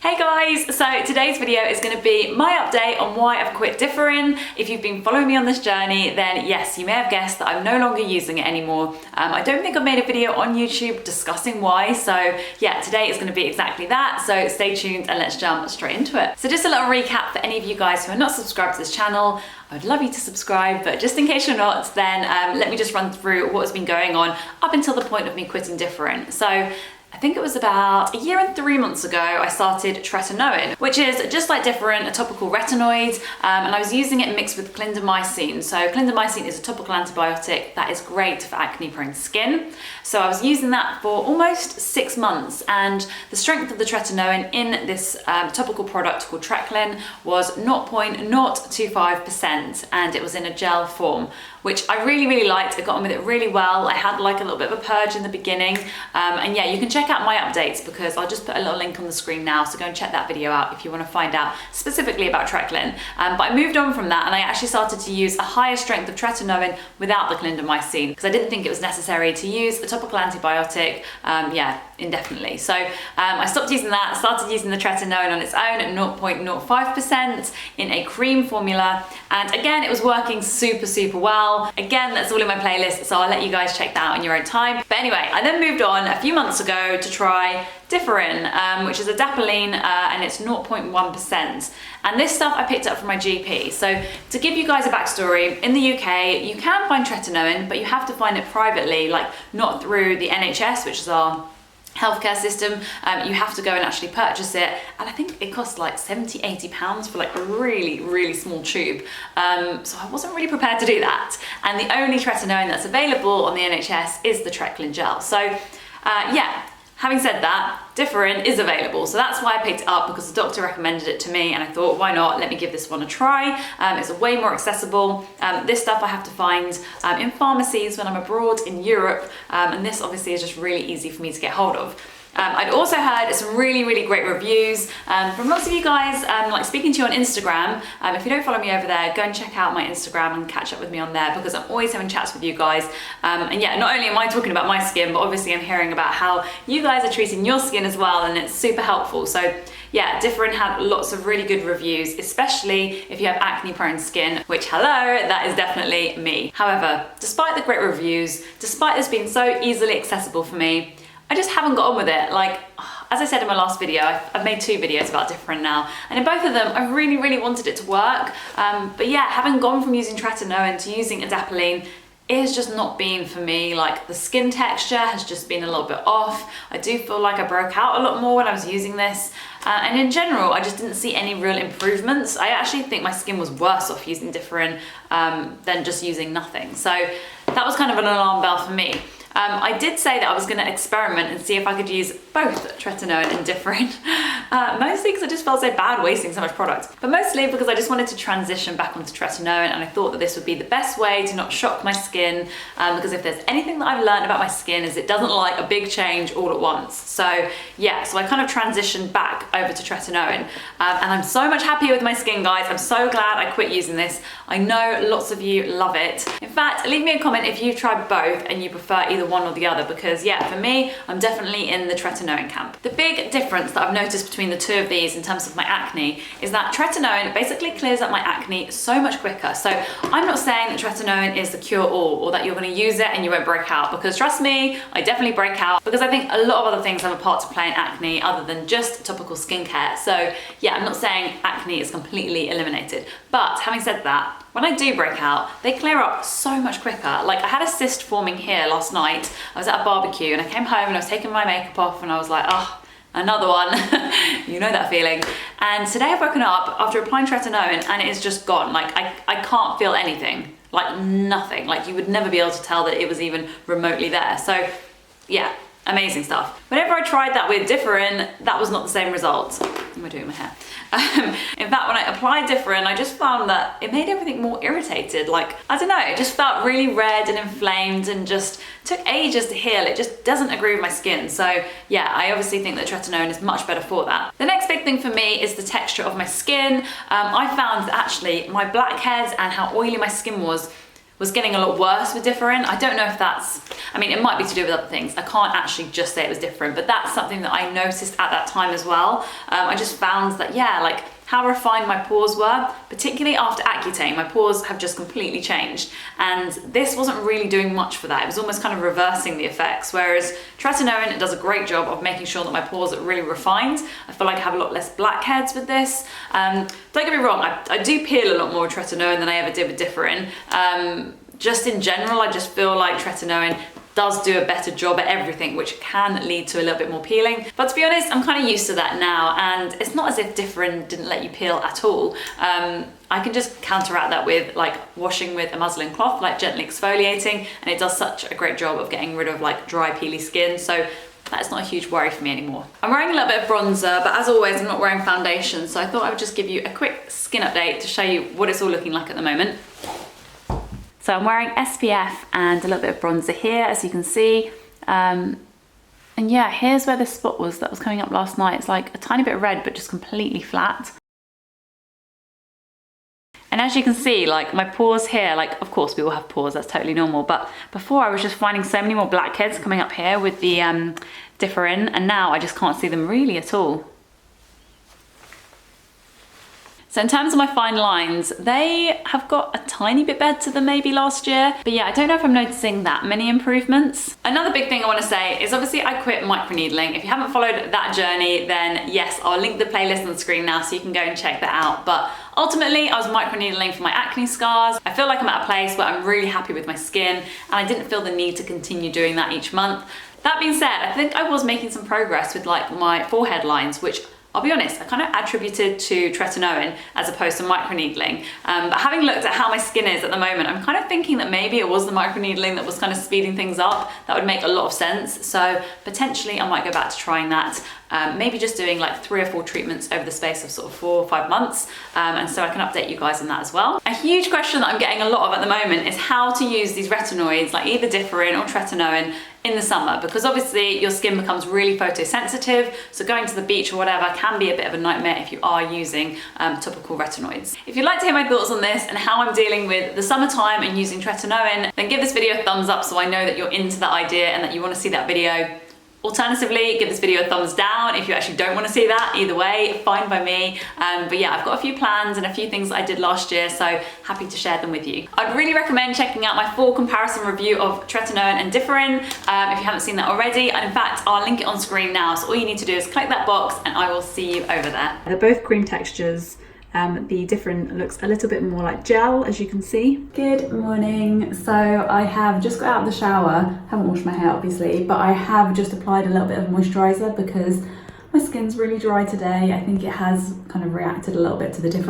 Hey guys, so today's video is going to be my update on why I've quit Differin. If you've been following me on this journey, then yes, you may have guessed that I'm no longer using it anymore. I don't think I've made a video on YouTube discussing why, so yeah, today is going to be exactly that, so stay tuned and let's jump straight into it. So just a little recap for any of you guys who are not subscribed to this channel. I'd love you to subscribe, but just in case you're not, then let me just run through what has been going on up until the point of me quitting Differin. So I think it was about a year and 3 months ago I started tretinoin, which is just like Differin, a topical retinoid, and I was using it mixed with clindamycin. So clindamycin is a topical antibiotic that is great for acne-prone skin. So I was using that for almost 6 months, and the strength of the tretinoin in this topical product called Tretinoin was 0.025%, and it was in a gel form, which I really liked. I got on with it really well. I had like a little bit of a purge in the beginning, and yeah, you can check out my updates because I'll just put a little link on the screen now, so go and check that video out if you want to find out specifically about Tretinoin. But I moved on from that and I actually started to use a higher strength of tretinoin without the clindamycin because I didn't think it was necessary to use a topical antibiotic indefinitely. So I stopped using that, started using the tretinoin on its own at 0.05% in a cream formula, and again it was working super well. Again, that's all in my playlist, so I'll let you guys check that out in your own time. But anyway, I then moved on a few months ago to try Differin, which is adapalene, and it's 0.1%. And this stuff I picked up from my GP. So to give you guys a backstory, in the UK, you can find tretinoin, but you have to find it privately, like not through the NHS, which is our healthcare system. You have to go and actually purchase it, and I think it costs like 70-80 pounds for like a really small tube. So I wasn't really prepared to do that, and the only tretinoin that's available on the NHS is the Tretinoin gel. So yeah, having said that, Differin is available, so that's why I picked it up, because the doctor recommended it to me and I thought, why not, let me give this one a try. It's way more accessible. This stuff I have to find in pharmacies when I'm abroad in Europe, and this obviously is just really easy for me to get hold of. I'd also heard some really great reviews from lots of you guys, like speaking to you on Instagram. If you don't follow me over there, go and check out my Instagram and catch up with me on there, because I'm always having chats with you guys. And yeah, not only am I talking about my skin, but obviously I'm hearing about how you guys are treating your skin as well, and it's super helpful. So yeah, Differin had lots of really good reviews, especially if you have acne-prone skin, which, hello, that is definitely me. However, despite the great reviews, despite this being so easily accessible for me, I just haven't got on with it. Like, as I said in my last video, I've made 2 videos about Differin now, and in both of them, I really wanted it to work. But yeah, having gone from using tretinoin to using adapalene, it has just not been for me. Like, the skin texture has just been a little bit off. I do feel like I broke out a lot more when I was using this. And in general, I just didn't see any real improvements. I actually think my skin was worse off using Differin than just using nothing. So that was kind of an alarm bell for me. I did say that I was going to experiment and see if I could use both tretinoin and Differin, mostly because I just felt so bad wasting so much product, but mostly because I just wanted to transition back onto tretinoin, and I thought that this would be the best way to not shock my skin, because if there's anything that I've learned about my skin is it doesn't like a big change all at once. So yeah, so I kind of transitioned back over to tretinoin, and I'm so much happier with my skin, guys. I'm so glad I quit using this. I know lots of you love it. In fact, leave me a comment if you've tried both and you prefer either one or the other, because yeah, for me, I'm definitely in the tretinoin camp. The big difference that I've noticed between the 2 of these in terms of my acne is that tretinoin basically clears up my acne so much quicker. So I'm not saying that tretinoin is the cure-all, or that you're going to use it and you won't break out, because trust me, I definitely break out, because I think a lot of other things have a part to play in acne other than just topical skincare. So yeah, I'm not saying acne is completely eliminated, but having said that, when I do break out, they clear up so much quicker. Like, I had a cyst forming here last night. I was at a barbecue and I came home and I was taking my makeup off and I was like, oh, another one. You know that feeling. And today I've woken up after applying tretinoin and it is just gone. Like, I can't feel anything, like nothing. Like, you would never be able to tell that it was even remotely there. So yeah, amazing stuff. Whenever I tried that with Differin, that was not the same result. What am I doing with my hair? In fact, when I applied Differin, I just found that it made everything more irritated. Like, I don't know, it just felt really red and inflamed and just took ages to heal. It just doesn't agree with my skin. So yeah, I obviously think that tretinoin is much better for that. The next big thing for me is the texture of my skin. I found that actually my blackheads and how oily my skin was was getting a lot worse with Differin. I don't know if that's, I mean, it might be to do with other things. I can't actually just say it was different, but that's something that I noticed at that time as well. I just found that, yeah, like how refined my pores were, particularly after Accutane, my pores have just completely changed. And this wasn't really doing much for that. It was almost kind of reversing the effects, whereas tretinoin does a great job of making sure that my pores are really refined. I feel like I have a lot less blackheads with this. Don't get me wrong, I do peel a lot more with tretinoin than I ever did with Differin. Just in general, I just feel like tretinoin does do a better job at everything, which can lead to a little bit more peeling. But to be honest, I'm kind of used to that now, and it's not as if Differin didn't let you peel at all. I can just counteract that with like washing with a muslin cloth, like gently exfoliating, and it does such a great job of getting rid of like dry, peely skin. So that's not a huge worry for me anymore. I'm wearing a little bit of bronzer, but as always, I'm not wearing foundation, so I thought I would just give you a quick skin update to show you what it's all looking like at the moment. So I'm wearing SPF and a little bit of bronzer here, as you can see. And yeah, here's where the spot was that was coming up last night. It's like a tiny bit red, but just completely flat. And as you can see, like my pores here, like of course we all have pores, that's totally normal. But before I was just finding so many more blackheads coming up here with the Differin, and now I just can't see them really at all. So in terms of my fine lines, they have got a tiny bit better than maybe last year. But yeah, I don't know if I'm noticing that many improvements. Another big thing I want to say is obviously I quit microneedling. If you haven't followed that journey, then yes, I'll link the playlist on the screen now so you can go and check that out. But ultimately, I was microneedling for my acne scars. I feel like I'm at a place where I'm really happy with my skin, and I didn't feel the need to continue doing that each month. That being said, I think I was making some progress with like my forehead lines, which I'll be honest, I kind of attributed to tretinoin as opposed to microneedling. But having looked at how my skin is at the moment, I'm kind of thinking that maybe it was the microneedling that was kind of speeding things up. That would make a lot of sense. So potentially I might go back to trying that. Maybe just doing like 3 or 4 treatments over the space of sort of 4 or 5 months. And so I can update you guys on that as well. A huge question that I'm getting a lot of at the moment is how to use these retinoids, like either Differin or tretinoin, in the summer, because obviously your skin becomes really photosensitive, so going to the beach or whatever can be a bit of a nightmare if you are using topical retinoids. If you'd like to hear my thoughts on this and how I'm dealing with the summertime and using tretinoin, then give this video a thumbs up so I know that you're into that idea and that you want to see that video. Alternatively, give this video a thumbs down if you actually don't want to see that. Either way, fine by me. But yeah, I've got a few plans and a few things that I did last year, so happy to share them with you. I'd really recommend checking out my full comparison review of tretinoin and Differin if you haven't seen that already. And in fact, I'll link it on screen now, so all you need to do is click that box and I will see you over there. They're both cream textures. The Differin looks a little bit more like gel, as you can see. Good morning. So I have just got out of the shower, haven't washed my hair obviously, but I have just applied a little bit of moisturizer because my skin's really dry today. I think it has kind of reacted a little bit to the Differin.